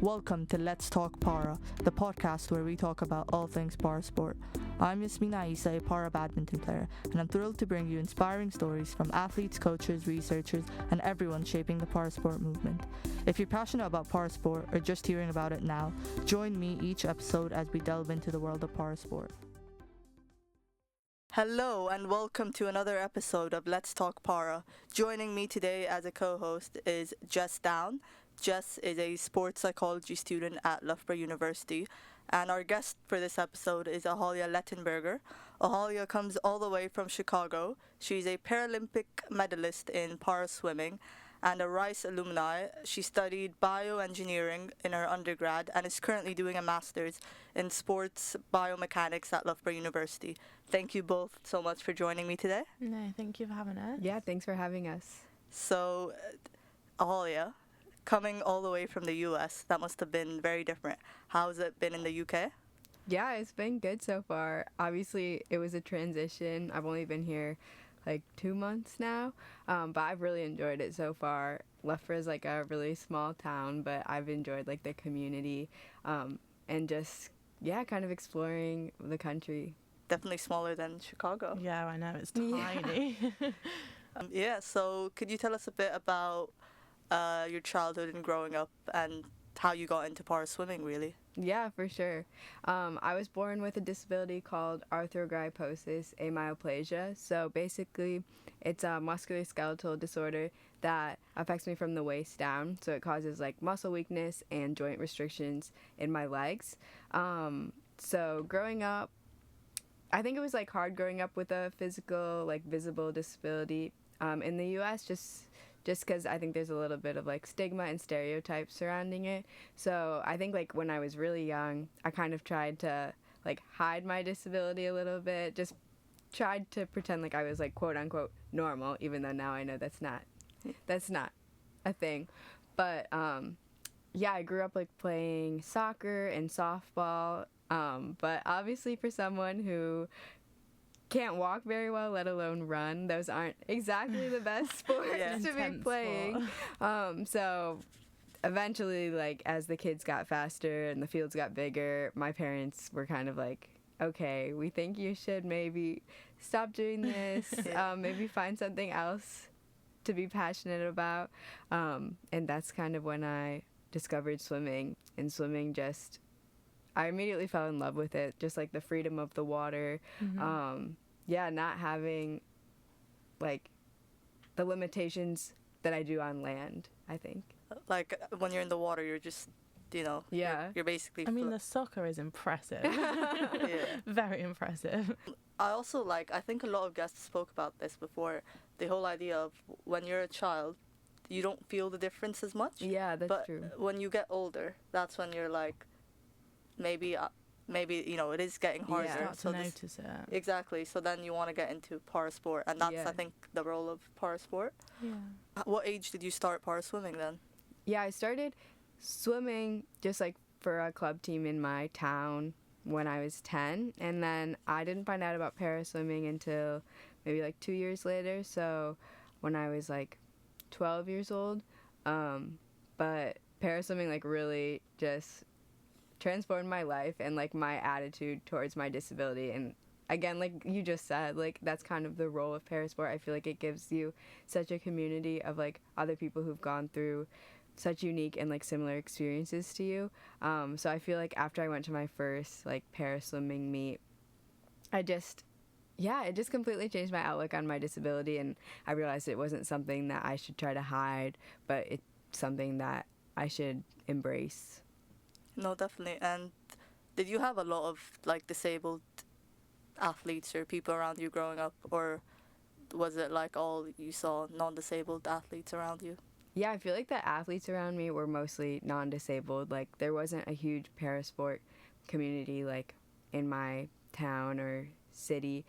Welcome to Let's Talk Para, the podcast where we talk about all things para sport. I'm Yasmina Isa, a para badminton player, and I'm thrilled to bring you inspiring stories from athletes, coaches, researchers, and everyone shaping the para sport movement. If you're passionate about para sport or just hearing about it now, join me each episode as we delve into the world of para sport. Hello and welcome to another episode of Let's Talk Para. Joining me today as a co-host is Jess Down. Jess is a sports psychology student at Loughborough University, and our guest for this episode is Ahalya Lettenberger. Ahalya comes all the way from Chicago. She's a Paralympic medalist in para swimming and a Rice alumni. She studied bioengineering in her undergrad and is currently doing a master's in sports biomechanics at Loughborough University. Thank you both so much for joining me today. No, thank you for having us. Yeah, thanks for having us. So, Ahalya, coming all the way from the US, that must have been very different. How's it been in the UK? Yeah, it's been good so far. Obviously, it was a transition. I've only been here like 2 months now, but I've really enjoyed it so far. Loughborough is like a really small town, but I've enjoyed like the community and just, yeah, kind of exploring the country. Definitely smaller than Chicago. Yeah, I know, it's tiny. So could you tell us a bit about your childhood and growing up and how you got into para swimming, really? Yeah, for sure. I was born with a disability called Arthrogryposis, amyoplasia. So basically, it's a musculoskeletal disorder that affects me from the waist down. So it causes like muscle weakness and joint restrictions in my legs. So growing up, I think it was like hard growing up with a physical, like visible disability in the U.S. just because I think there's a little bit of like stigma and stereotypes surrounding it. So I think like when I was really young, I kind of tried to like hide my disability a little bit, just tried to pretend like I was like quote unquote normal, even though now I know that's not a thing. But yeah, I grew up like playing soccer and softball, but obviously for someone who can't walk very well, let alone run, those aren't exactly the best sports to be playing. So eventually, like, as the kids got faster and the fields got bigger, my parents were kind of like, okay, we think you should maybe stop doing this, maybe find something else to be passionate about. And that's kind of when I discovered swimming, and swimming just, I immediately fell in love with it, just like the freedom of the water. Yeah, not having like the limitations that I do on land, I think. Like when you're in the water, you're just, you're basically... I mean, the soccer is impressive. Yeah. Very impressive. I also I think a lot of guests spoke about this before, the whole idea of when you're a child, you don't feel the difference as much. Yeah, that's true. But when you get older, that's when you're like, maybe it is getting harder. Yeah, to notice it. Exactly. So then you want to get into para sport, and that's I think the role of para sport. Yeah. What age did you start para swimming then? Yeah, I started swimming just like for a club team in my town when I was 10, and then I didn't find out about para swimming until maybe like 2 years later. So when I was like 12 years old, but para swimming like really just transformed my life and like my attitude towards my disability. And again, like you just said, like that's kind of the role of parasport. I feel like it gives you such a community of like other people who've gone through such unique and like similar experiences to you. So I feel like after I went to my first like para swimming meet, it just completely changed my outlook on my disability, and I realized it wasn't something that I should try to hide, but it's something that I should embrace. No, definitely. And did you have a lot of like disabled athletes or people around you growing up, or was it like all you saw non-disabled athletes around you? Yeah, I feel like the athletes around me were mostly non-disabled. Like there wasn't a huge parasport community like in my town or city.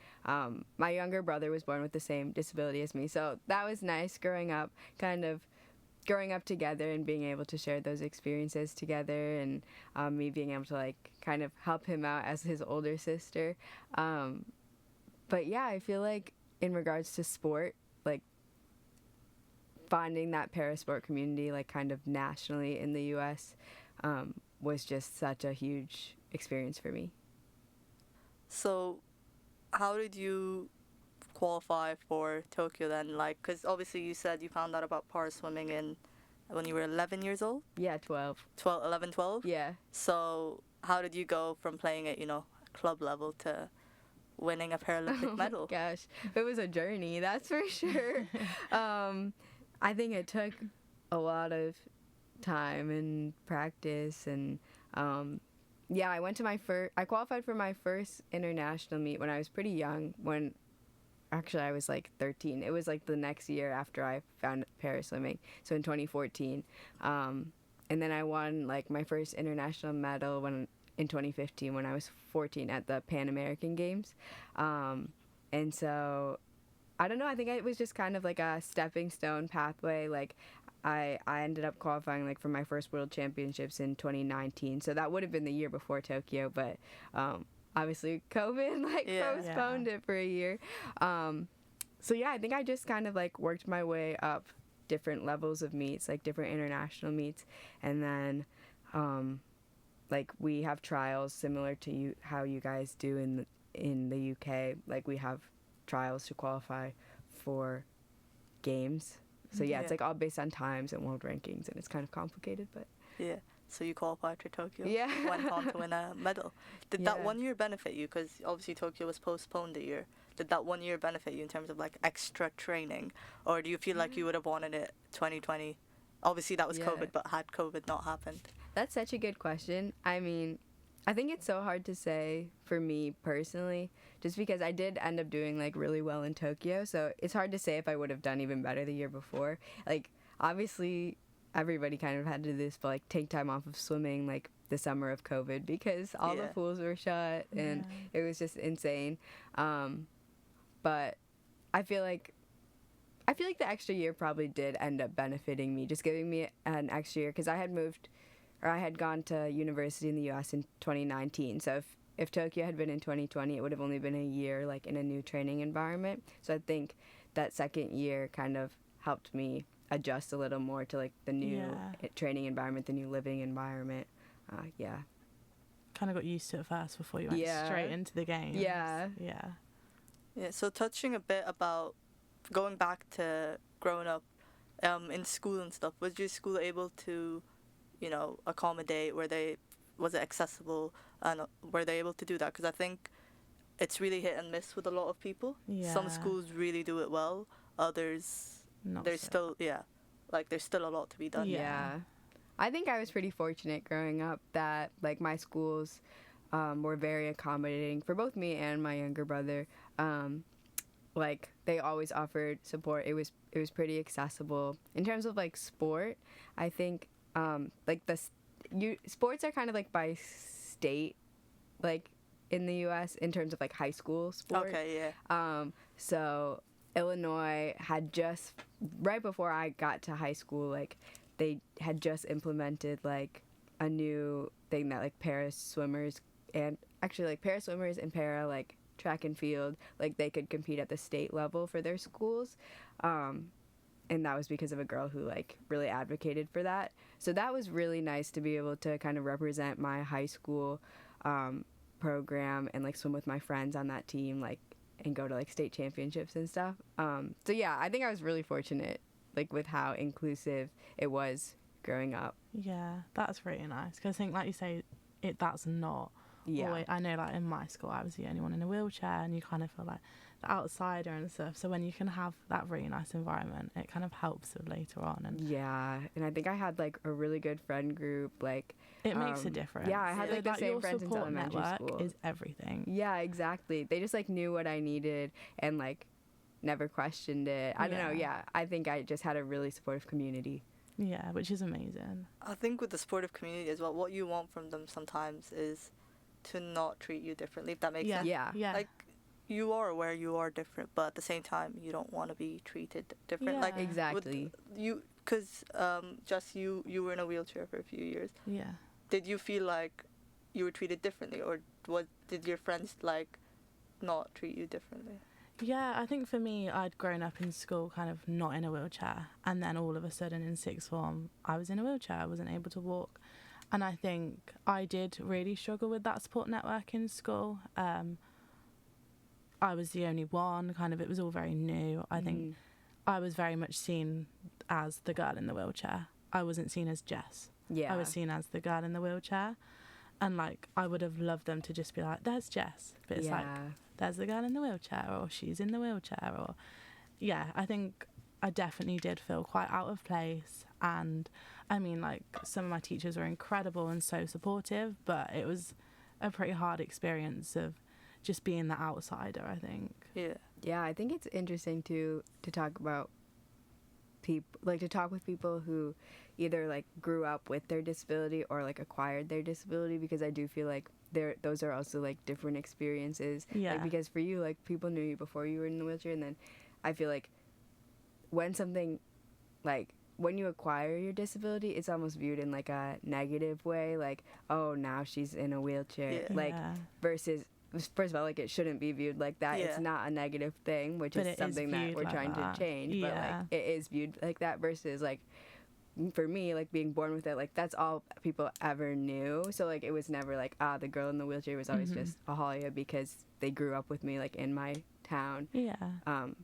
My younger brother was born with the same disability as me, so that was nice growing up together and being able to share those experiences together, and me being able to like kind of help him out as his older sister. But yeah, I feel like in regards to sport, like finding that parasport community like kind of nationally in the US was just such a huge experience for me. So, how did you qualify for Tokyo then? Like, because obviously you said you found out about para swimming when you were 11 years old? Yeah, 12. 12, 11, 12? Yeah. So, how did you go from playing at, club level to winning a Paralympic medal? Gosh, it was a journey, that's for sure. I think it took a lot of time and practice, and I went to I qualified for my first international meet when I was pretty young, when actually I was like 13. It was like the next year after I found paraswimming, so in 2014. And then I won like my first international medal in 2015 when I was 14 at the Pan American Games. And so I don't know, I think it was just kind of like a stepping stone pathway. Like I ended up qualifying like for my first World Championships in 2019. So that would have been the year before Tokyo, but obviously COVID postponed it for a year. So yeah, I think I just kind of like worked my way up different levels of meets, like different international meets, and then like we have trials similar to how you guys do in the UK. Like we have trials to qualify for games. So yeah, it's like all based on times and world rankings, and it's kind of complicated, but yeah. So you qualified for Tokyo. Yeah. Went on to win a medal. Did that 1 year benefit you? Because obviously Tokyo was postponed a year. Did that 1 year benefit you in terms of like extra training, or do you feel like you would have wanted it 2020? Obviously that was COVID, but had COVID not happened? That's such a good question. I mean, I think it's so hard to say for me personally, just because I did end up doing like really well in Tokyo. So it's hard to say if I would have done even better the year before. Like obviously everybody kind of had to do this, but like take time off of swimming like the summer of COVID because all the pools were shut and it was just insane. But I feel like the extra year probably did end up benefiting me, just giving me an extra year, because I had gone to university in the U.S. in 2019. So if Tokyo had been in 2020, it would have only been a year like in a new training environment. So I think that second year kind of helped me adjust a little more to like the new training environment, the new living environment. Kind of got used to it first before you went straight into the game. Yeah. So touching a bit about going back to growing up in school and stuff, was your school able to accommodate? Was it accessible, and were they able to do that? Because I think it's really hit and miss with a lot of people. Some schools really do it well, others there's still a lot to be done. I think I was pretty fortunate growing up that like my schools were very accommodating for both me and my younger brother. Like they always offered support. It was pretty accessible in terms of like sport. I think like sports are kind of like by state, like in the U.S. in terms of like high school sport. Okay, yeah. So Illinois had just, right before I got to high school, like they had just implemented like a new thing that like para swimmers and para like track and field, like they could compete at the state level for their schools. And that was because of a girl who like really advocated for that. So that was really nice to be able to kind of represent my high school program and like swim with my friends on that team, like, and go to like state championships and stuff. So yeah, I think I was really fortunate like with how inclusive it was growing up. Yeah, that's really nice, because I think like you say, that's not always, I know like in my school I was the only one in a wheelchair, and you kind of feel like the outsider and stuff. So when you can have that really nice environment, it kind of helps with later on. And I think I had like a really good friend group. Like it makes a difference. Yeah, I had like the same friends in elementary school. Is everything. Yeah, exactly. They just like knew what I needed and like never questioned it. I don't know. Yeah, I think I just had a really supportive community. Yeah, which is amazing. I think with the supportive community as well, what you want from them sometimes is to not treat you differently, if that makes sense. Yeah. Like, you are aware you are different, but at the same time, you don't want to be treated different. Yeah. Like, exactly. Because just you were in a wheelchair for a few years. Yeah. Did you feel like you were treated differently, or did your friends like not treat you differently? Yeah, I think for me, I'd grown up in school kind of not in a wheelchair, and then all of a sudden in sixth form, I was in a wheelchair. I wasn't able to walk. And I think I did really struggle with that support network in school. I was the only one, kind of, it was all very new. I think I was very much seen as the girl in the wheelchair. I wasn't seen as Jess. Yeah. I was seen as the girl in the wheelchair. And, like, I would have loved them to just be like, there's Jess. But it's like, there's the girl in the wheelchair, or she's in the wheelchair, or... Yeah, I think I definitely did feel quite out of place. And, I mean, like, some of my teachers were incredible and so supportive, but it was a pretty hard experience of just being the outsider, I think. Yeah. Yeah, I think it's interesting to talk about people, like, to talk with people who either, like, grew up with their disability or, like, acquired their disability, because I do feel like those are also, like, different experiences. Yeah. Like, because for you, like, people knew you before you were in the wheelchair, and then I feel like when something, like, when you acquire your disability, it's almost viewed in, like, a negative way, like, oh, now she's in a wheelchair. Yeah. Like, versus... First of all, like, it shouldn't be viewed like that. Yeah. It's not a negative thing, which But is something that we're like trying that. to change. Yeah. But, like, it is viewed like that versus, like, for me, like, being born with it, like, that's all people ever knew. So, like, it was never like, the girl in the wheelchair was always just Ahalya because they grew up with me, like, in my town. Yeah.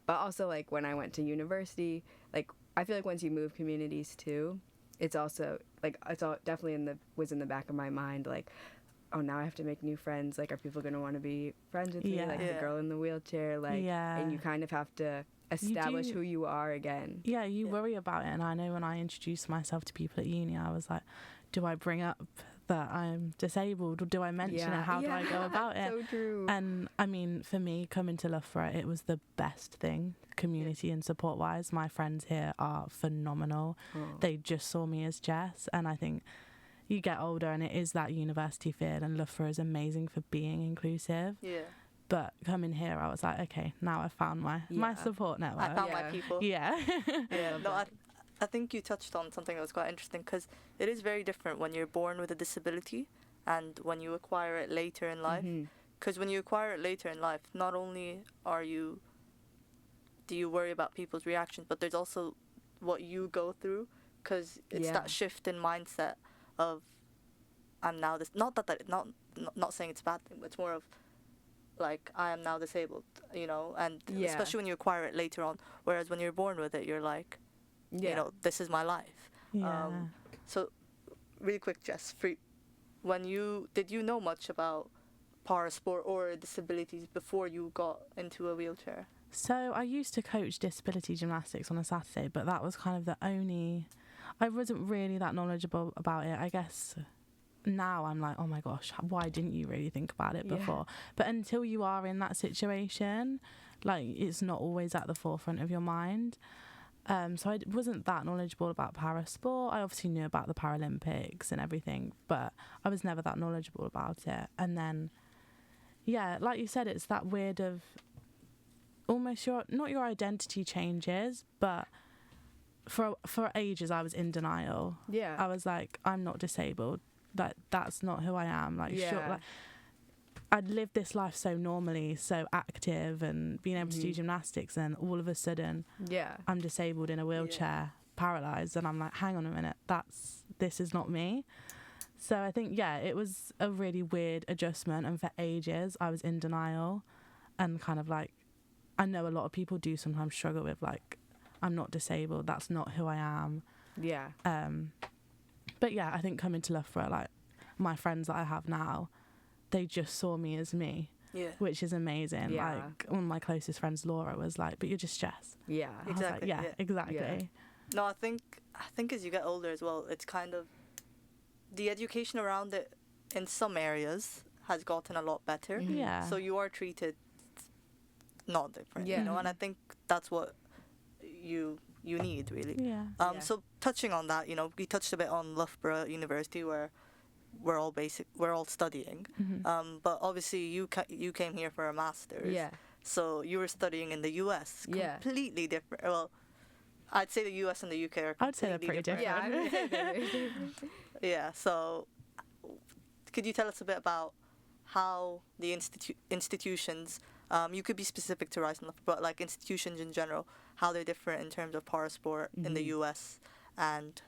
But also, like, when I went to university, like, I feel like once you move communities too, it's also, like, it's all definitely was in the back of my mind, like, oh, now I have to make new friends. Like, are people going to want to be friends with me? Like, the girl in the wheelchair. Like, and you kind of have to establish who you are again. Yeah, you worry about it. And I know when I introduced myself to people at uni, I was like, do I bring up that I'm disabled, or do I mention it? How do I go about it? So true. And, I mean, for me, coming to Loughborough, it was the best thing, community and support-wise. My friends here are phenomenal. They just saw me as Jess, and I think... You get older and it is that university feel, and Loughborough is amazing for being inclusive. Yeah. But coming here, I was like, okay, now I found my support network. I found my people. Yeah. Yeah. No, I think you touched on something that was quite interesting, because it is very different when you're born with a disability and when you acquire it later in life. Because when you acquire it later in life, not only do you worry about people's reactions, but there's also what you go through, because it's that shift in mindset of I'm now this, not saying it's a bad thing, but it's more of like I am now disabled, you know, and especially when you acquire it later on, whereas when you're born with it, you're like, you know, this is my life. So really quick, Jess, did you know much about parasport or disabilities before you got into a wheelchair? So I used to coach disability gymnastics on a Saturday, but that was kind of the only... I wasn't really that knowledgeable about it. I guess now I'm like, oh my gosh, why didn't you really think about it before? But until you are in that situation, like, it's not always at the forefront of your mind. So I wasn't that knowledgeable about parasport. I obviously knew about the Paralympics and everything, but I was never that knowledgeable about it. And then, yeah, like you said, it's that weird of almost not your identity changes, but... For ages, I was in denial. Yeah. I was like, I'm not disabled. That's not who I am. Like, sure, like, I'd lived this life so normally, so active, and being able to do gymnastics, and all of a sudden, I'm disabled in a wheelchair, paralysed, and I'm like, hang on a minute, this is not me. So I think, it was a really weird adjustment, and for ages, I was in denial, and kind of like, I know a lot of people do sometimes struggle with, like, I'm not disabled, that's not who I am. Yeah. But yeah, I think coming to Loughborough, like, my friends that I have now, they just saw me as me. Yeah. Which is amazing. Yeah. Like, one of my closest friends, Laura, was like, but you're just Jess. Yeah. Exactly. Like, exactly. Yeah. No, I think as you get older as well, it's kind of, the education around it in some areas has gotten a lot better. Yeah. So you are treated not different, you know, and I think that's what you need, really. Yeah. So touching on that, you know, we touched a bit on Loughborough University, where we're all studying. But obviously you came here for a master's. Yeah. So you were studying in the US. Completely different. Well, I'd say the US and the UK are completely I'd say they're pretty different. Yeah, I would say they're very different. Yeah. So could you tell us a bit about how the institutions, you could be specific to Rice and Loughborough, but like institutions in general, how they're different in terms of parasport in the US and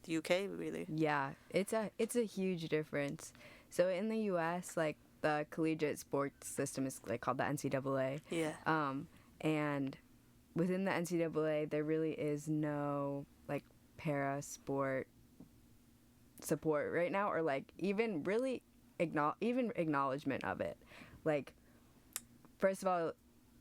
the UK, really. Yeah, it's a huge difference. So in the U.S., like the collegiate sports system is like called the NCAA. Yeah. And within the NCAA, there really is no like para sport support right now, or like even really even acknowledgement of it. Like, first of all,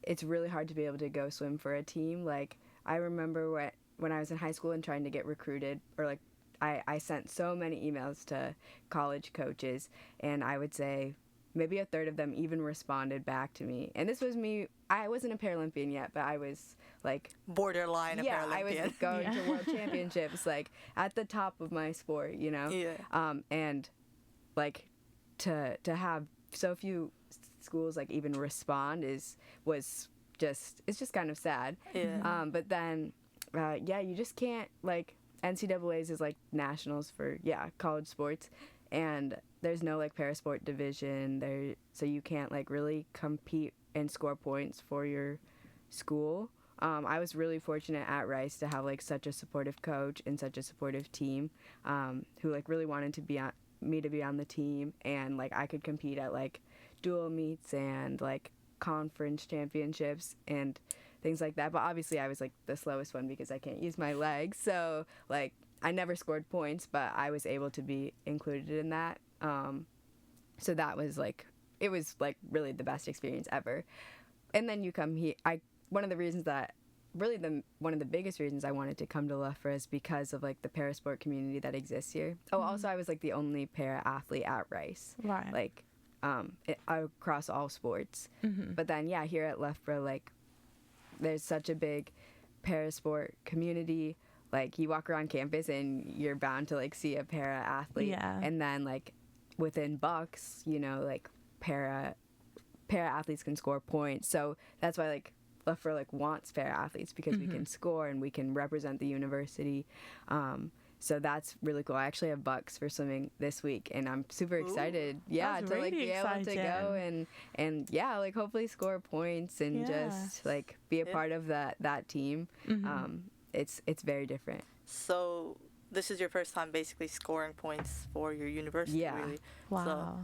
it's really hard to be able to go swim for a team. Like, I remember when I was in high school and trying to get recruited, or like I sent so many emails to college coaches, and I would say maybe a third of them even responded back to me. And this was me. I wasn't a Paralympian yet, but I was like borderline a Paralympian. I was going to world championships, like at the top of my sport, you know. Yeah. And like to have so few schools like even respond it's just kind of sad. Yeah. But then you just can't, like, NCAA's is like nationals for college sports, and there's no like parasport division there, so you can't like really compete and score points for your school. I was really fortunate at Rice to have like such a supportive coach and such a supportive team, who like really wanted to be on me to be on the team, and like I could compete at like dual meets and like conference championships and things like that. But obviously I was like the slowest one because I can't use my legs, so like I never scored points, but I was able to be included in that. So that was like, it was like really the best experience ever. And then you come here. One of the biggest reasons I wanted to come to Loughborough is because of like the parasport community that exists here. Oh, also I was like the only para athlete at Rice, Right. like across all sports. But then here at Loughborough, like there's such a big parasport community. Like you walk around campus and you're bound to like see a para athlete. Yeah. And then like within Bucks, you know, like para athletes can score points. So that's why like Loughborough like wants para athletes, because we can score and we can represent the university. So that's really cool. I actually have Bucks for swimming this week, and I'm super excited. That's to like really be able to go and like hopefully score points and just like be a part of that team. It's very different. So this is your first time basically scoring points for your university, really. Wow. So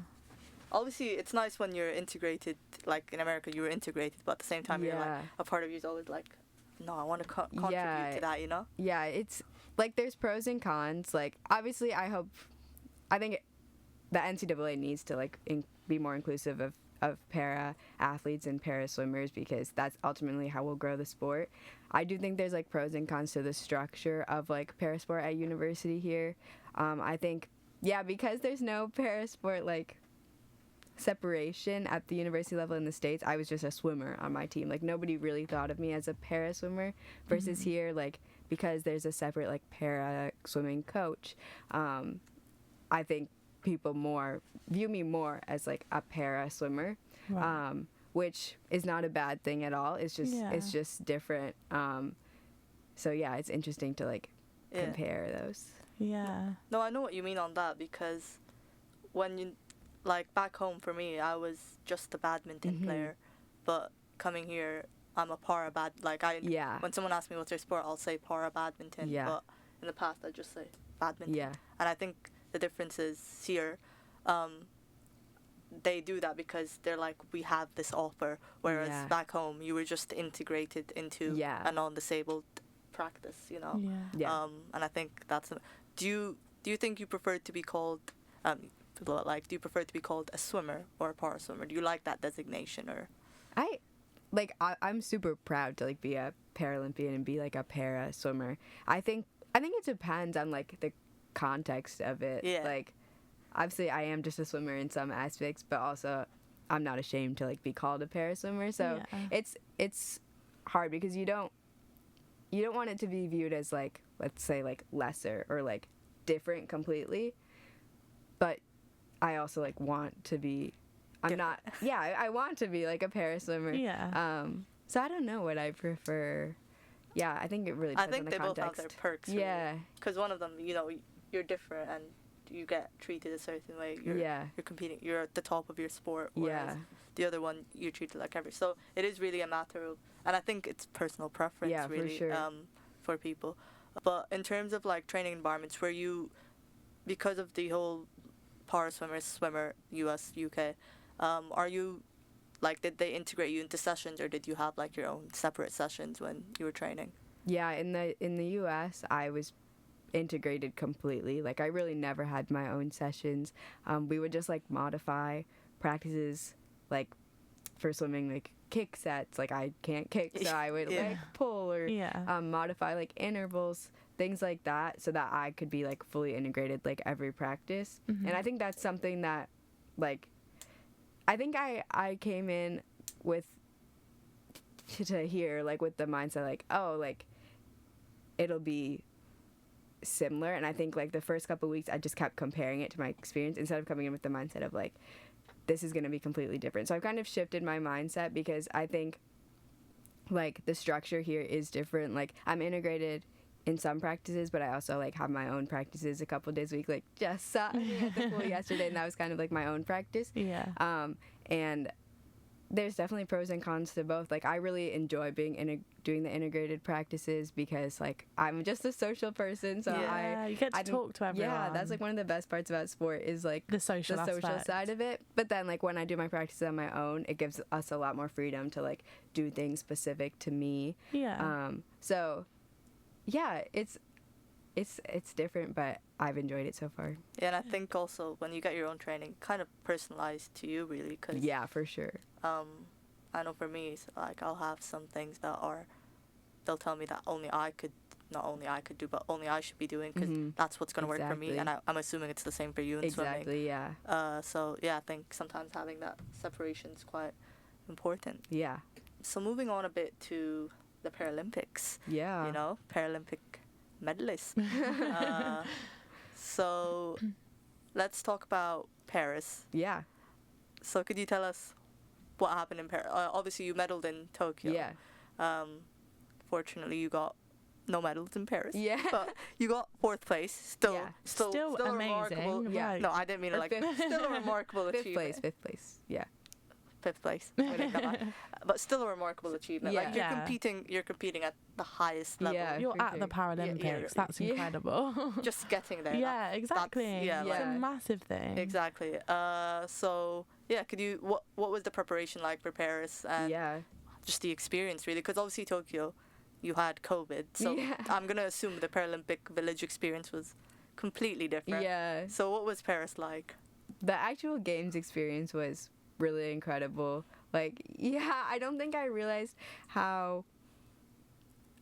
obviously it's nice when you're integrated, like in America you were integrated, but at the same time you're like, a part of you is always like, no, I want to contribute to that, you know? Yeah, it's like there's pros and cons. Like obviously I think the NCAA needs to like be more inclusive of para athletes and para swimmers, because that's ultimately how we'll grow the sport. I do think there's like pros and cons to the structure of like para sport at university here. I think because there's no para sport like separation at the university level in the States, I was just a swimmer on my team. Like nobody really thought of me as a para swimmer, versus here, like because there's a separate like para swimming coach, I think people view me more as like a para swimmer. Right. Which is not a bad thing at all. It's just different. So it's interesting to like compare those. Yeah. No, I know what you mean on that, because when you, like back home for me, I was just a badminton player, but coming here, I'm a para when someone asks me what's your sport, I'll say para badminton, but in the past I just say badminton. And I think the difference is here, they do that because they're like, we have this offer, whereas back home you were just integrated into a non-disabled practice, you know. And I think that's do you think you prefer to be called do you prefer to be called a swimmer or a para swimmer? Do you like that designation? Or I'm super proud to like be a Paralympian and be like a para swimmer. I think it depends on like the context of it. Like obviously I am just a swimmer in some aspects, but also I'm not ashamed to like be called a para swimmer. So it's hard because you don't want it to be viewed as like, let's say like lesser or like different completely. But I also like want to be I want to be like a para swimmer. So I don't know what I prefer. I think it really depends on the context. I think they both have their perks. Because one of them, you know, you're different and you get treated a certain way. You're competing. You're at the top of your sport. Whereas the other one, you're treated like every. So it is really a matter of, and I think it's personal preference really, for sure. For people. But in terms of like training environments, where you, because of the whole para swimmer, US, UK, are you, like, did they integrate you into sessions, or did you have like your own separate sessions when you were training? Yeah, in the US, I was integrated completely. Like, I really never had my own sessions. We would just like modify practices, like for swimming, like kick sets. Like, I can't kick, so I would like pull or modify like intervals, things like that, so that I could be like fully integrated like every practice. And I think that's something that, like, I think I came in with to here like with the mindset like, oh, like it'll be similar. And I think like the first couple of weeks I just kept comparing it to my experience instead of coming in with the mindset of like, this is going to be completely different. So I've kind of shifted my mindset because I think like the structure here is different. Like, I'm integrated in some practices, but I also like have my own practices a couple days a week. Like, just saw me at the pool yesterday, and that was kind of like my own practice. And there's definitely pros and cons to both. Like, I really enjoy being doing the integrated practices because like I'm just a social person, so you get to talk to everyone. Yeah, that's like one of the best parts about sport is like the social side of it. But then like when I do my practices on my own, it gives us a lot more freedom to like do things specific to me. So yeah, it's different, but I've enjoyed it so far. Yeah, and I think also when you get your own training, kind of personalized to you, really. Cause, yeah, for sure. I know for me, it's like I'll have some things that they'll tell me that not only I could do, but only I should be doing, because that's what's going to work for me. And I'm assuming it's the same for you in swimming. Exactly, yeah. So yeah, I think sometimes having that separation is quite important. Yeah. So moving on a bit to the Paralympics. Yeah. You know, Paralympic medalist. So let's talk about Paris. Yeah. So could you tell us what happened in Paris? Obviously, you medaled in Tokyo. Yeah. Fortunately, you got no medals in Paris. Yeah. But you got 4th place. Still a amazing. remarkable. Yeah. No, I didn't mean it like still a remarkable achievement. 5th place. Yeah. 5th place. But still a remarkable achievement. Yeah. Like you're competing at the highest level. Yeah, you're at the Paralympics. That's incredible. Just getting there. Yeah, exactly. It's a massive thing. Exactly. So yeah, could you what was the preparation like for Paris and just the experience really? Because obviously Tokyo, you had COVID, so I'm gonna assume the Paralympic Village experience was completely different. Yeah. So what was Paris like? The actual games experience was really incredible. Like, yeah, I don't think I realized how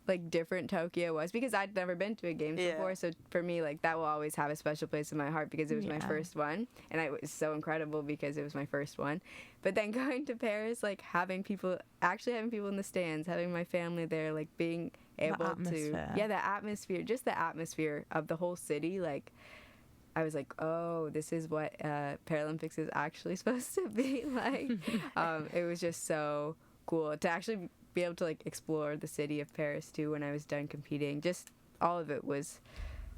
like different Tokyo was because I'd never been to a games before, so for me like that will always have a special place in my heart because it was my first one, and it was so incredible because it was my first one. But then going to Paris, like having people in the stands, having my family there, like being able to the atmosphere of the whole city, like I was like, oh, this is what Paralympics is actually supposed to be like. It was just so cool to actually be able to like explore the city of Paris too when I was done competing. Just all of it was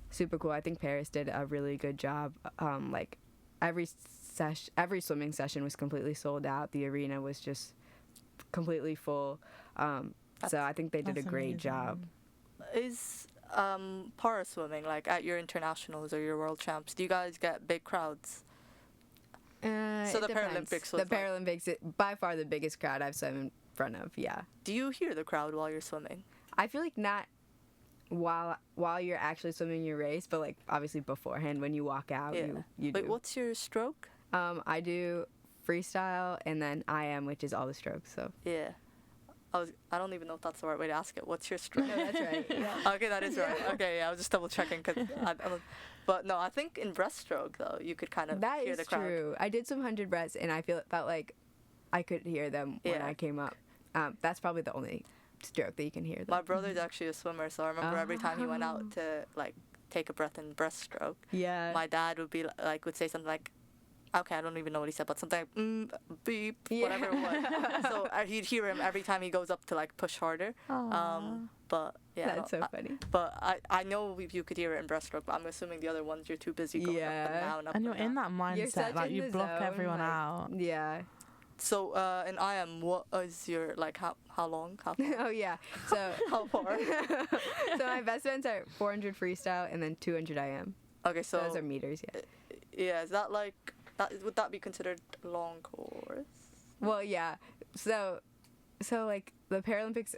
super cool. I think Paris did a really good job. Like every swimming session was completely sold out. The arena was just completely full. So I think they did a great job. Is para swimming, like at your internationals or your world champs, do you guys get big crowds? So the Paralympics was Paralympics, by far the biggest crowd I've swum in front of. Yeah. Do you hear the crowd while you're swimming? I feel like not while you're actually swimming your race, but like obviously beforehand when you walk out, you do. Wait, what's your stroke? I do freestyle and then IM, which is all the strokes. So yeah. I don't even know if that's the right way to ask it. What's your stroke? No, that's right. Yeah. Okay, that is right. Okay, yeah, I was just double checking. But no, I think in breaststroke though, you could kind of hear the crowd. That is true. I did some 100 breaths and I felt like I could hear them when I came up. That's probably the only stroke that you can hear them. My brother's actually a swimmer, so I remember every time he went out to like take a breath in breaststroke, my dad would say something like, okay, I don't even know what he said, but something like, beep, whatever it was. So he'd hear him every time he goes up to like push harder. But yeah, that's so funny. But I know you could hear it in breaststroke, but I'm assuming the other ones you're too busy going up and down. And you're in that mindset, like you block everyone out. Yeah. So in IM, what is your like how long? How far? Oh yeah. So How far? so my best events are 400 freestyle and then 200 IM. Okay, so Those are meters, yeah. Yeah, is that like that? Would that be considered long course? Well, yeah. So like the Paralympics,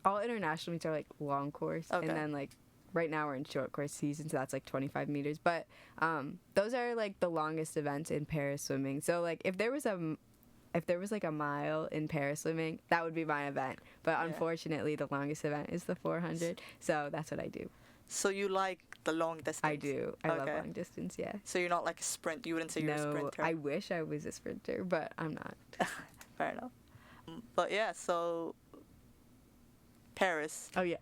all international meets are like long course, Okay. and then like right now we're in short course season, so that's like 25 meters. But those are like the longest events in Paris swimming. So like if there was like a mile in Paris swimming, that would be my event. But unfortunately, the longest event is the 400. So that's what I do. So you like the long distance? I do. I love Okay. long distance, yeah. So you're not like a sprint. You wouldn't say you're a No, sprinter. I wish I was a sprinter, but I'm not. Fair enough. But yeah, so Paris. Oh, yeah.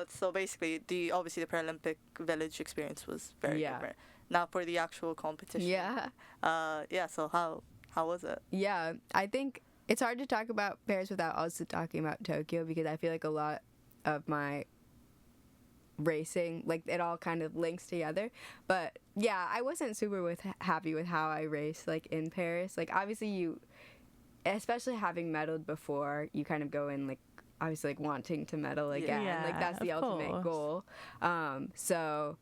So basically, obviously the Paralympic village experience was very Yeah. different. Now for the actual competition. Yeah. Yeah. So how was it? Yeah, I think it's hard to talk about Paris without also talking about Tokyo, because I feel like a lot of my racing, like it all kind of links together. But yeah, I wasn't super happy with how I raced like in Paris. Like obviously you, especially having medaled before, you kind of go in like obviously like wanting to medal again. Yeah, like that's the of ultimate course. goal. So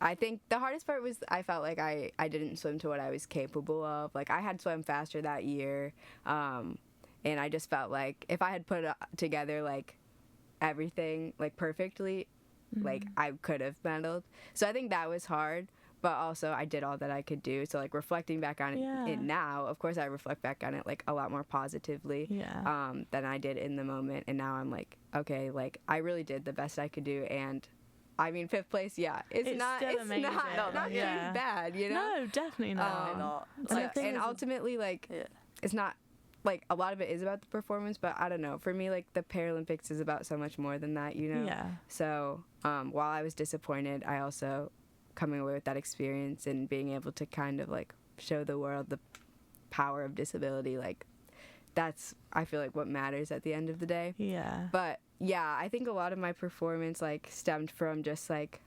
I think the hardest part was I felt like I didn't swim to what I was capable of. Like I had swum faster that year, and I just felt like if I had put together like everything like perfectly, like I could have medaled. So I think that was hard, but also I did all that I could do. So like reflecting back on it now, of course I reflect back on it like a lot more positively than I did in the moment. And now I'm like, okay, like I really did the best I could do. And I mean, 5th place, it's not too bad, you know? No, definitely not. Not. And ultimately, like, it's not, like, a lot of it is about the performance, but I don't know. For me, like, the Paralympics is about so much more than that, you know? Yeah. So, while I was disappointed, I also, coming away with that experience and being able to kind of, like, show the world the power of disability, like, that's, I feel like, what matters at the end of the day. Yeah. But, yeah, I think a lot of my performance, like, stemmed from just, like,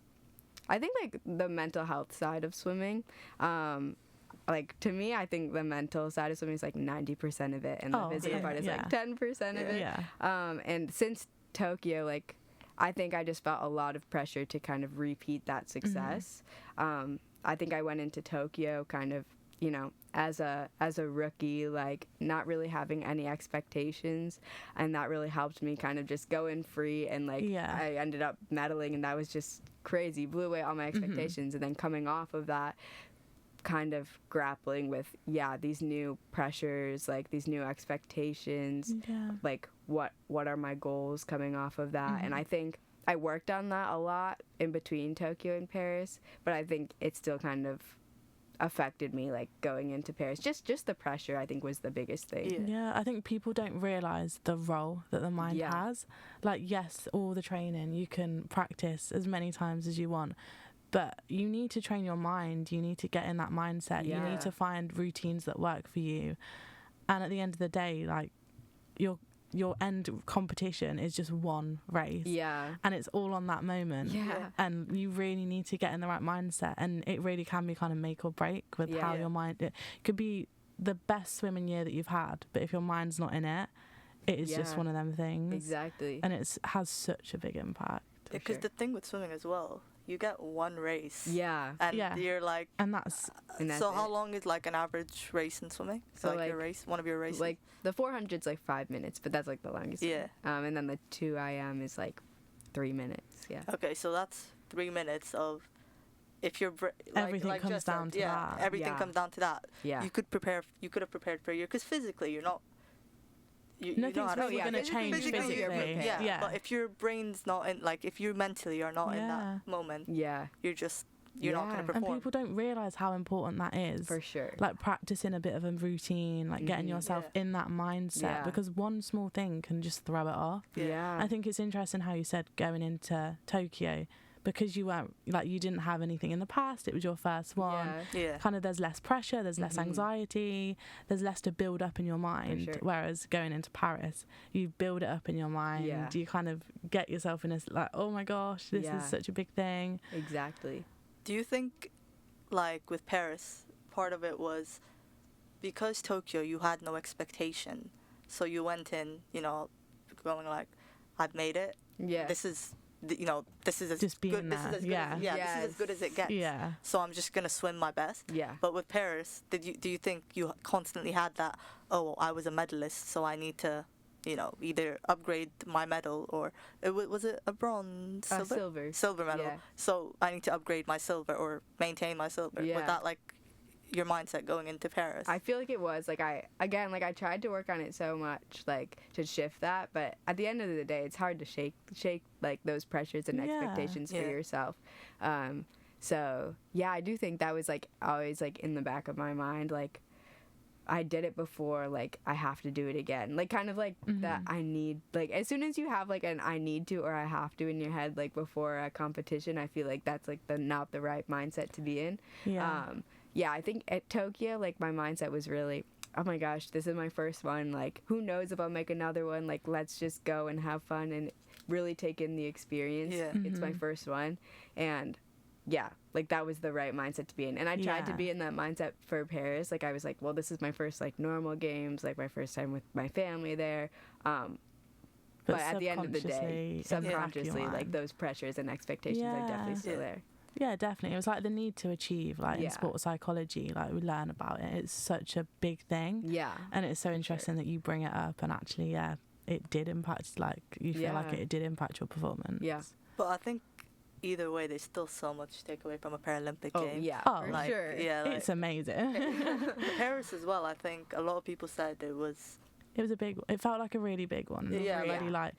I think, like, the mental health side of swimming. Like, to me, I think the mental side of swimming is, like, 90% of it, and the physical part is, like, 10% of it. Yeah. And since Tokyo, like, I think I just felt a lot of pressure to kind of repeat that success. I think I went into Tokyo kind of, you know, as a rookie, like, not really having any expectations, and that really helped me kind of just go in free, and, like, I ended up medaling, and that was just crazy, blew away all my expectations. And then coming off of that, kind of grappling with these new pressures, like these new expectations, like what are my goals coming off of that. And I think I worked on that a lot in between Tokyo and Paris, but I think it still kind of affected me, like, going into Paris. Just the pressure, I think, was the biggest thing. Yeah, I think people don't realise the role that the mind has. Like, yes, all the training, you can practice as many times as you want, but you need to train your mind. You need to get in that mindset. You need to find routines that work for you. And at the end of the day, like, your end competition is just one race. Yeah. And it's all on that moment. Yeah. And you really need to get in the right mindset. And it really can be kind of make or break with how your mind... It could be the best swimming year that you've had, but if your mind's not in it, it is just one of them things. Exactly. And it has such a big impact. Because the thing with swimming as well, you get one race. Yeah. And you're like... And that's so how long is, like, an average race in swimming? So, like, your race, one of your races? Like, the 400's, like, 5 minutes, but that's, like, the longest. Yeah. And then the 2 IM is, like, 3 minutes. Yeah. Okay, so that's 3 minutes of... If you're... everything comes down to that. Everything comes down to that. Yeah. You could have prepared for a year, because physically you're not... Nothing's really going to change physically. Yeah, but if your brain's not in, like, if you mentally are not in that moment, you're not going to perform. And people don't realise how important that is. For sure. Like, practicing a bit of a routine, like getting yourself in that mindset, because one small thing can just throw it off. Yeah. I think it's interesting how you said going into Tokyo, because you weren't, like, you didn't have anything in the past, it was your first one. Kind of, there's less pressure, there's less anxiety, there's less to build up in your mind. Whereas going into Paris, you build it up in your mind. You kind of get yourself in this, like, oh my gosh, this is such a big thing. Exactly. Do you think, like, with Paris, part of it was because Tokyo, you had no expectation, so you went in, going like, I've made it. Yeah. This is, this is as Just being good. This is there. as good. Yeah. This is as good as it gets. Yeah. So I'm just gonna swim my best. Yeah. But with Paris, do you think you constantly had that? Oh, I was a medalist, so I need to, either upgrade my medal, or was it a bronze, silver medal. Yeah. So I need to upgrade my silver or maintain my silver. Yeah. Was that like your mindset going into Paris? I feel like it was like I tried to work on it so much, like to shift that, but at the end of the day, it's hard to shake like those pressures and expectations for yourself. So yeah, I do think that was like always like in the back of my mind, like I did it before, like I have to do it again, like kind of like that I need, like as soon as you have like an I need to or I have to in your head, like before a competition, I feel like that's like not the right mindset to be in. Yeah, I think at Tokyo, like, my mindset was really, oh my gosh, this is my first one. Like, who knows if I'll make another one? Like, let's just go and have fun and really take in the experience. Yeah. It's my first one. And, yeah, like, that was the right mindset to be in. And I tried to be in that mindset for Paris. Like, I was like, well, this is my first, like, normal games, like, my first time with my family there. But at the end of the day, subconsciously, like, those pressures and expectations are definitely still there. Yeah, definitely. It was like the need to achieve, like in sports psychology, like we learn about it. It's such a big thing. Yeah. And it's so interesting that you bring it up, and actually, it did impact, like you feel like it did impact your performance. Yeah. But I think either way, there's still so much to take away from a Paralympic game. Yeah, for sure. Yeah, like, it's amazing. Paris as well, I think a lot of people said it was a big, it felt like a really big one. Yeah, really like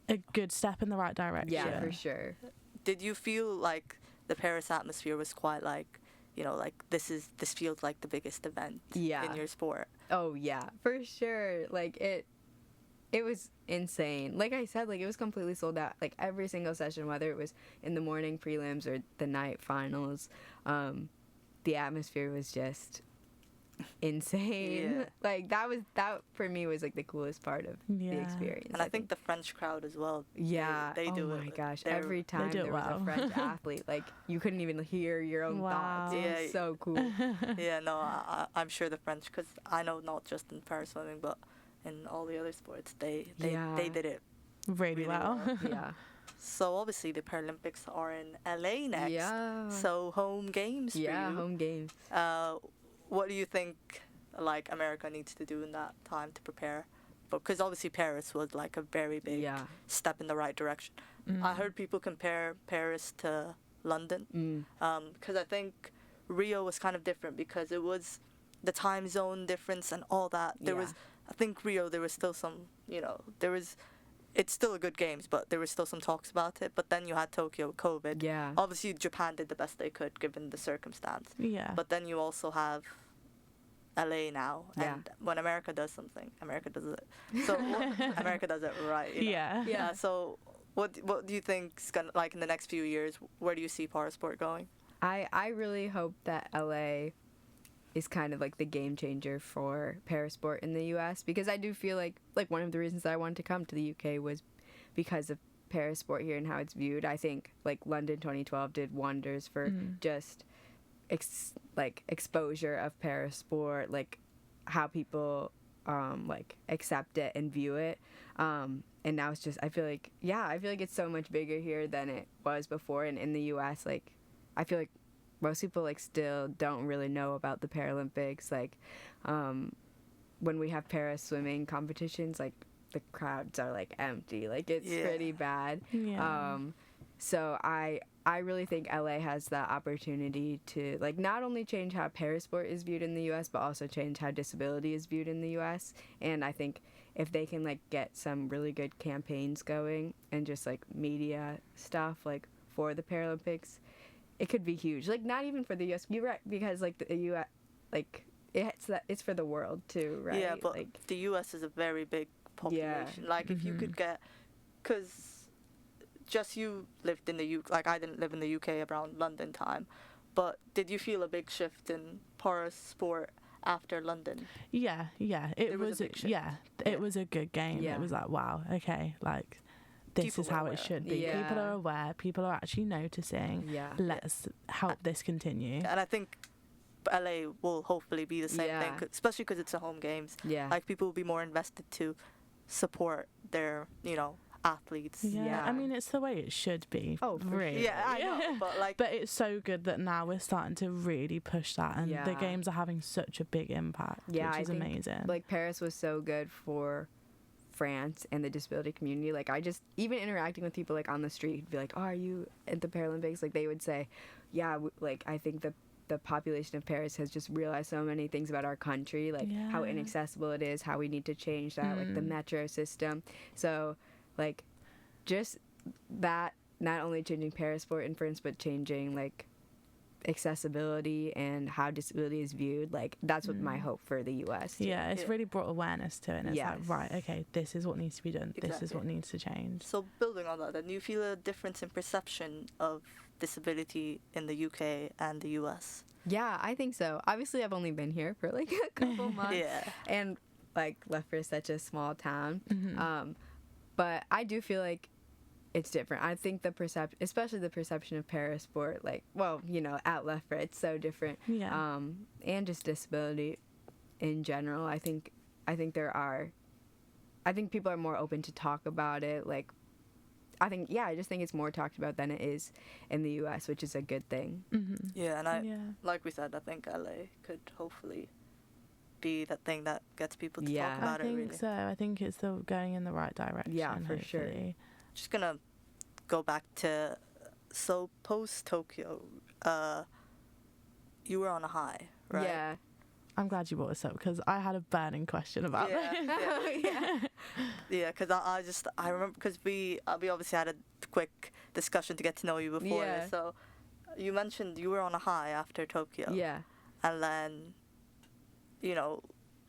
a good step in the right direction. Yeah, for sure. Did you feel like the Paris atmosphere was quite like, like this feels like the biggest event in your sport? Oh yeah, for sure. Like it was insane. Like I said, like it was completely sold out. Like every single session, whether it was in the morning prelims or the night finals, the atmosphere was just insane. Yeah. Like that for me was like the coolest part of the experience. And I think the French crowd as well. Yeah, they do it. Oh my gosh, every time there was a French athlete, like you couldn't even hear your own thoughts. It was so cool. Yeah, no, I'm sure the French, because I know not just in para swimming, but in all the other sports, they did it really well. Yeah. So obviously the Paralympics are in LA next. Yeah. So home games for you. Yeah, home games. What do you think, like, America needs to do in that time to prepare? Because obviously Paris was like a very big step in the right direction. I heard people compare Paris to London, because I think Rio was kind of different because it was the time zone difference and all that. There was, I think Rio, there was still some, it's still a good games, but there was still some talks about it. But then you had Tokyo with COVID. Yeah. Obviously, Japan did the best they could given the circumstance. Yeah. But then you also have LA now, and when America does something, America does it. So America does it right. Yeah. So what do you think is gonna, like, in the next few years? Where do you see parasport going? I really hope that LA is kind of like the game changer for parasport in the US, because I do feel like one of the reasons that I wanted to come to the UK was because of parasport here and how it's viewed. I think like London 2012 did wonders for just exposure of parasport, like how people like accept it and view it, and now it's just I feel like it's so much bigger here than it was before. And in the US, like I feel like most people like still don't really know about the Paralympics. Like when we have para swimming competitions, like the crowds are like empty, like it's pretty bad. So I really think LA has that opportunity to like not only change how parasport is viewed in the US, but also change how disability is viewed in the US. And I think if they can like get some really good campaigns going and just like media stuff like for the Paralympics, it could be huge. Like not even for the US, you're right, because like the US, like it's for the world too, right? Yeah, but like, the US is a very big population. Like if you could get, because just you lived in the UK, like I didn't live in the UK around London time, but did you feel a big shift in para sport after London? Yeah, it was a big shift. It was a good game. Yeah. It was like, wow, okay, like this People is how were it should be. Yeah. People are aware, people are actually noticing. Yeah. Let's help this continue. And I think LA will hopefully be the same thing, especially because it's a home games. Yeah. Like, people will be more invested to support their, athletes. Yeah. I mean, it's the way it should be. Oh, for really. sure. Yeah, I know, but it's so good that now we're starting to really push that, and the games are having such a big impact, which is amazing. Like, Paris was so good for France and the disability community. Like, I just, even interacting with people, like, on the street, who'd be like, oh, are you at the Paralympics? Like, they would say, yeah, like, I think the population of Paris has just realized so many things about our country, like how inaccessible it is, how we need to change that, like the metro system. So, like, just that, not only changing parasport in France, but changing, like, accessibility and how disability is viewed, like, that's what my hope for the US too. Yeah, it's really brought awareness to it, and it's like, right, okay, this is what needs to be done. Exactly. This is what needs to change. So, building on that, do you feel a difference in perception of disability in the UK and the US? Yeah, I think so. Obviously, I've only been here for, like, a couple months. And, like, Loughborough is such a small town. But I do feel like it's different. I think the perception, especially the perception of parasport, like, well, at Loughborough, it's so different. Yeah. And just disability in general. I think people are more open to talk about it. Like, I just think it's more talked about than it is in the U.S., which is a good thing. Yeah, and like we said, I think LA could hopefully be that thing that gets people to talk about it. I think so. I think it's going in the right direction. Yeah, for sure. Just gonna go back to, so post Tokyo, you were on a high, right? Yeah. I'm glad you brought this up, because I had a burning question about this. Yeah, because I remember, because we obviously had a quick discussion to get to know you before this. So you mentioned you were on a high after Tokyo. Yeah. And then,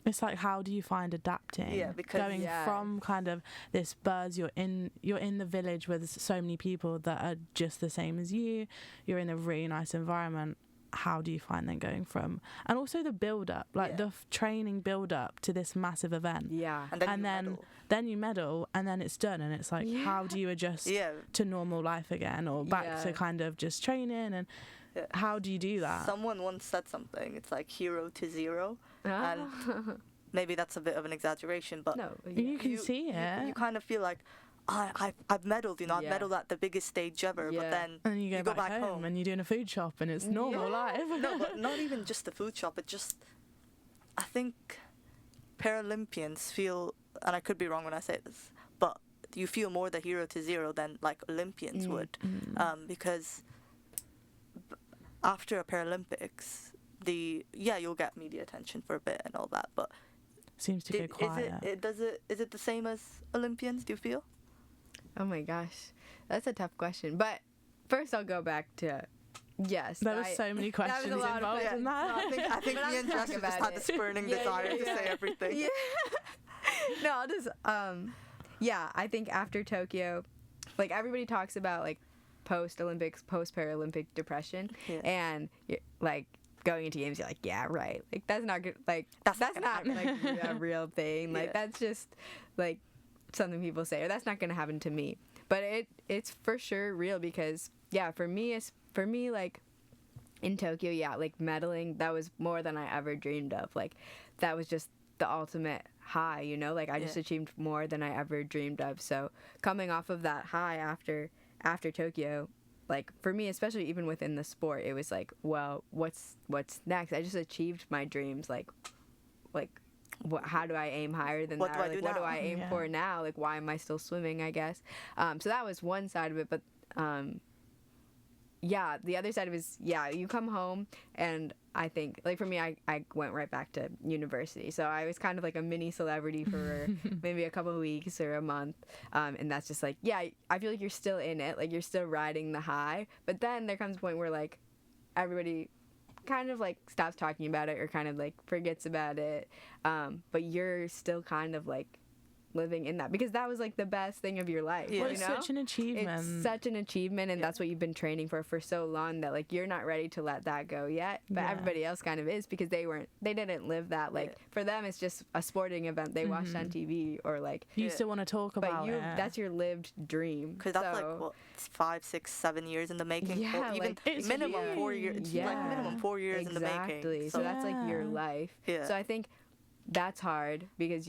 it's like, how do you find adapting? Yeah, because going from kind of this buzz, you're in the village with so many people that are just the same as you. You're in a really nice environment. How do you find then going from, and also the build up, like the training build up to this massive event? Yeah. And then you medal, and then it's done, and it's like, how do you adjust to normal life again, or back to kind of just training, and how do you do that? Someone once said something, it's like hero to zero, and maybe that's a bit of an exaggeration, but you can see it. You kind of feel like, I've medaled, I've medaled at the biggest stage ever, but then and you go back home and you're doing a food shop, and it's normal life. No, but not even just the food shop. It just, I think Paralympians feel, and I could be wrong when I say this, but you feel more the hero to zero than like Olympians would, because after a Paralympics, you'll get media attention for a bit and all that, but seems to go quiet. Is it the same as Olympians, do you feel? Oh my gosh, that's a tough question. But first, I'll go back to There were so many questions involved in that. No, I think me and Jessica just had this burning desire to say everything. Yeah. No, I'll just I think after Tokyo, like, everybody talks about, like, post-Olympics, post-Paralympic depression, and like, going into games, you're like, yeah, right. Like, that's not good. Like, that's not like a real thing. Like, that's just like something people say, or that's not gonna happen to me. But it's for sure real, because for me, like, in Tokyo, like, medaling, that was more than I ever dreamed of. Like, that was just the ultimate high, like, I just achieved more than I ever dreamed of. So coming off of that high after Tokyo, like, for me, especially even within the sport, it was like, well, what's next? I just achieved my dreams. Like, how do I aim higher than that? Or, like, what do I aim for now? Like, why am I still swimming, I guess? So that was one side of it. But, the other side of it is, you come home, and I think, like, for me, I went right back to university. So I was kind of like a mini celebrity for maybe a couple of weeks or a month. And that's just like, I feel like you're still in it. Like, you're still riding the high. But then there comes a point where, like, everybody kind of, like, stops talking about it, or kind of, like, forgets about it. But you're still kind of, like, living in that, because that was like the best thing of your life. Yeah. Well, it's such an achievement. It's such an achievement, and that's what you've been training for so long, that like you're not ready to let that go yet, but everybody else kind of is, because they didn't live that. Like for them it's just a sporting event they watched on TV, or like You still want to talk about but it. that's your lived dream, because that's like what, 5, 6, 7 years in the making. Yeah, or even it's minimum huge. 4 years. It's like minimum 4 years in the making. Exactly. So that's like your life. Yeah. So I think that's hard, because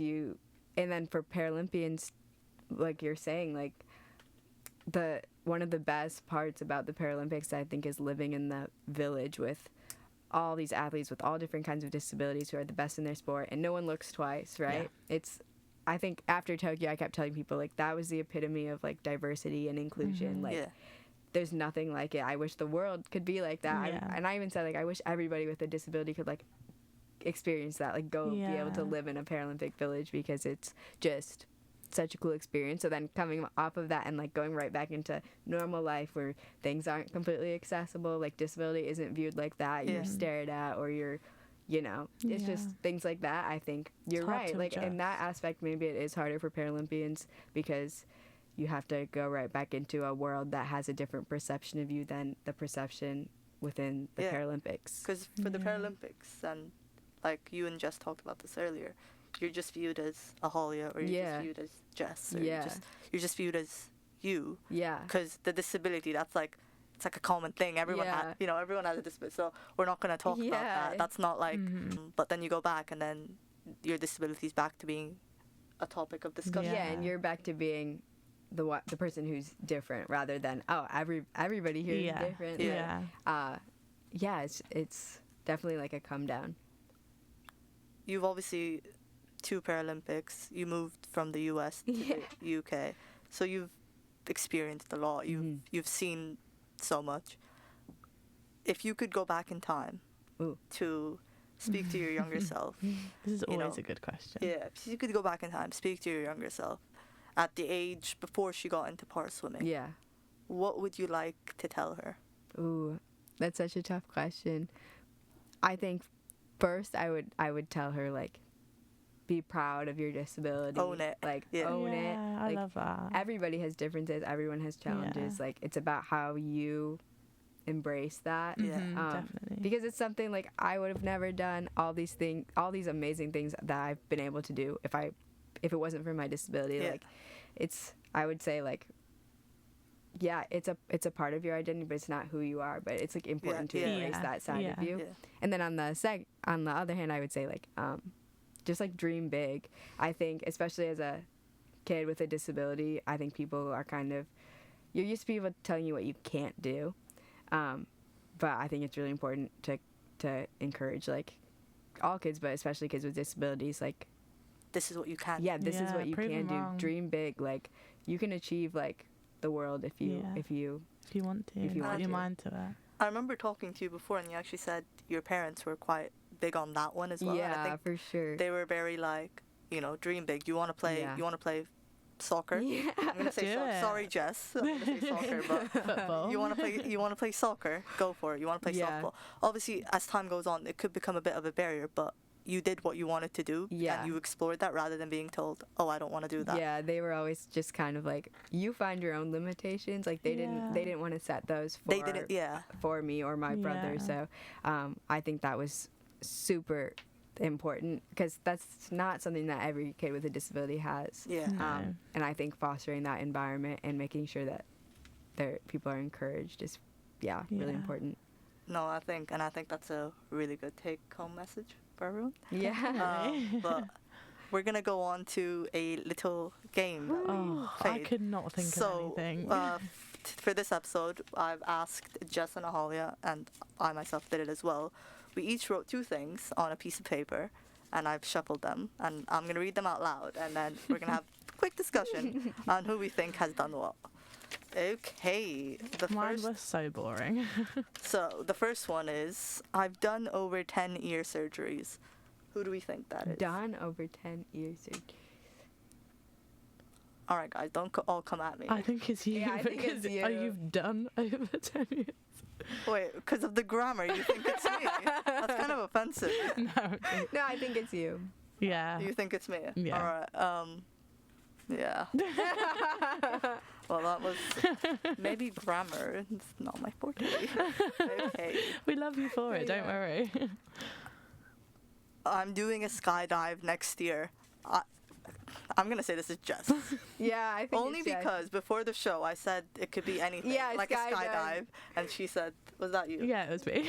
and then for Paralympians, like you're saying, like one of the best parts about the Paralympics, I think, is living in the village with all these athletes with all different kinds of disabilities who are the best in their sport, and no one looks twice, right? I think after Tokyo, I kept telling people, like, that was the epitome of like diversity and inclusion. Like there's nothing like it. I wish the world could be like that. And I even said, like, I wish everybody with a disability could like experience that, like go be able to live in a Paralympic village, because it's just such a cool experience. So then coming off of that and like going right back into normal life where things aren't completely accessible, like disability isn't viewed like that, you're stared at, or you're, it's just things like that. I think you're right, like in that aspect maybe it is harder for Paralympians, because you have to go right back into a world that has a different perception of you than the perception within the Paralympics. Because for the Paralympics, and like you and Jess talked about this earlier, you're just viewed as Ahalya, or you're just viewed as Jess, or you're just viewed as you. Yeah. Because the disability, that's like, it's like a common thing. Everyone everyone has a disability, so we're not going to talk about that. That's not like, but then you go back and then your disability is back to being a topic of discussion. Yeah, and you're back to being the person who's different, rather than everybody here is different. It's definitely like a come down. You've obviously 2 Paralympics. You moved from the US to the UK, so you've experienced a lot. You've seen so much. If you could go back in time to speak to your younger self, this is always a good question. Yeah, if you could go back in time, speak to your younger self at the age before she got into para swimming. Yeah. What would you like to tell her? Ooh, that's such a tough question. I think first I would tell her, like, be proud of your disability. Own it. Like, own it. I love that. Everybody has differences. Everyone has challenges. Like, it's about how you embrace that. Definitely. Because it's something, like, I would have never done all these amazing things that I've been able to do if it wasn't for my disability. Like, I would say, like, it's a part of your identity, but it's not who you are. But it's, like, important to embrace that side of you. And then on the other hand, I would say, like, just, like, dream big. I think, especially as a kid with a disability, I think people are kind of, you're used to people telling you what you can't do. But I think it's really important to encourage, like, all kids, but especially kids with disabilities, like, this is what you can. Yeah, this is what you can do. Dream big. Like, you can achieve, like, the world if you want to. If you put your mind to it. I remember talking to you before, and you actually said your parents were quite big on that one as well. Yeah, and I think for sure. They were very, like, dream big. You want to play soccer? Yeah. I'm gonna say sorry, Jess. I'm gonna say soccer, but football. You want to play soccer? Go for it. You want to play softball? Obviously, as time goes on, it could become a bit of a barrier, but you did what you wanted to do, and you explored that rather than being told, "Oh, I don't want to do that." Yeah, they were always just kind of like, you find your own limitations. Like, they didn't want to set those for me or my brother. So, I think that was super important, because that's not something that every kid with a disability has. And I think fostering that environment and making sure that people are encouraged is really important. No, I think that's a really good take-home message for everyone. But we're gonna go on to a little game that we played. I could not think of anything. For this episode, I've asked Jess and Ahalya, and I myself did it as well. We each wrote 2 things on a piece of paper, and I've shuffled them, and I'm going to read them out loud, and then we're going to have a quick discussion on who we think has done what. Okay. Mine was so boring. So, the first one is, I've done over 10 ear surgeries. Who do we think that is? Done over 10 ear surgeries. All right, guys, don't all come at me. I think it's you. Yeah, I think it's you. You've done over 10 years. Wait, because of the grammar, you think it's me? That's kind of offensive. No, I think it's you. Yeah. You think it's me? Yeah. All right. Yeah. Well, that was maybe grammar. It's not my forte. Okay. We love you for it, don't worry. I'm doing a skydive next year. I'm going to say this is Jess. Yeah, I think Only it's Jess. because before the show I said it could be anything. Yeah, like skydive. a skydive. And she said, was that you? Yeah, it was me.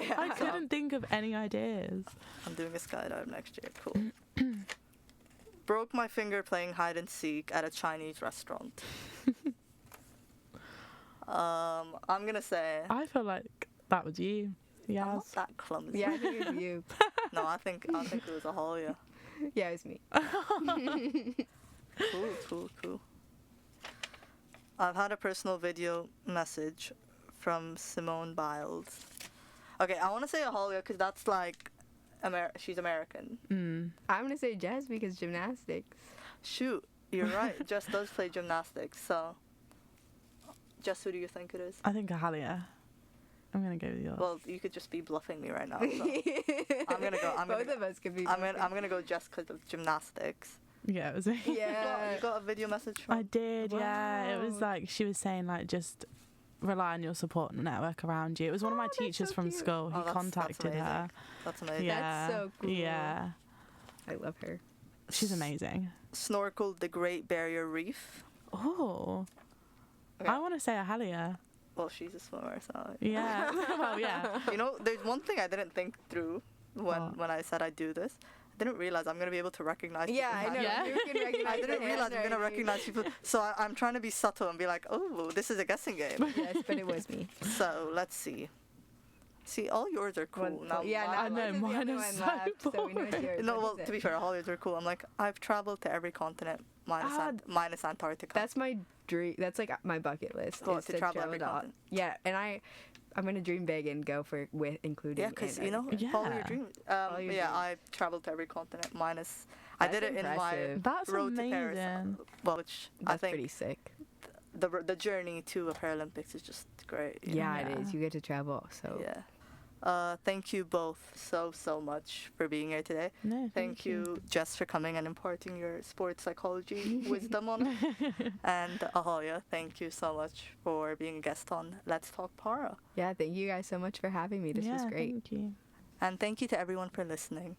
Yeah. I couldn't think of any ideas. I'm doing a skydive next year. Cool. Broke my finger playing hide and seek at a Chinese restaurant. I'm going to say... I feel like that was you. I'm Yeah. not that clumsy. Yeah, I think it was you. No, I think it was Ahalya. Yeah, it was me. Cool. I've had a personal video message from Simone Biles. Okay, I want to say Ahalya because that's like, she's American. I'm going to say Jess because gymnastics. Shoot, you're right. Jess does play gymnastics, so. Jess, who do you think it is? I think Ahalya. I'm gonna go with yours. Well, you could just be bluffing me right now. So. I'm gonna go. Both of us could be. I'm gonna go Jess because of gymnastics. Yeah, it was me. Yeah. You got a video message from? I did, yeah. It was Wow. like, she was saying, like, just rely on your support network around you. It was one of my that's teachers so from cute. school. He Oh, that's contacted amazing. her. That's amazing. Yeah. so cool. Yeah. I love her. She's amazing. Snorkeled the Great Barrier Reef. Oh. Okay. I want to say Ahalya. Well, she's a swimmer, so. Yeah. Well, yeah. You know, there's one thing I didn't think through What? when I said I'd do this. I didn't realize I'm gonna be able to recognize. Yeah, I people's know. hands. Yeah. You can recognize I didn't the realize I'm gonna handwriting. recognize people. So I'm trying to be subtle and be like, oh, this is a guessing game. Yes, but it was me. So let's see. See, all yours are cool. One- Now, yeah, I now know, Liz is the mine only is one so left, so we know it's yours. no, What well, is to be it? fair, all yours are cool. I'm like, I've traveled to every continent minus Ah, minus Antarctica. That's my dream. That's like my bucket list. What, is to travel every to all- continent? Yeah, and I'm gonna dream big and go for with including. Yeah, because you know, Antarctica. follow your Yeah. dream. Follow your Yeah, dream. I've traveled to every continent minus. I That's did it in my impressive. That's road to Paris. amazing. Well, which I That's think pretty sick. the journey to a Paralympics is just great. you know? Yeah, Yeah. it is. You get to travel. So Yeah. Thank you both so much for being here today. No, Thank you, Jess, for coming and imparting your sports psychology wisdom on it. And Ahalya, thank you so much for being a guest on Let's Talk Para. yeah, thank you guys so much for having me. This was Yeah, great. Thank you. And thank you to everyone for listening.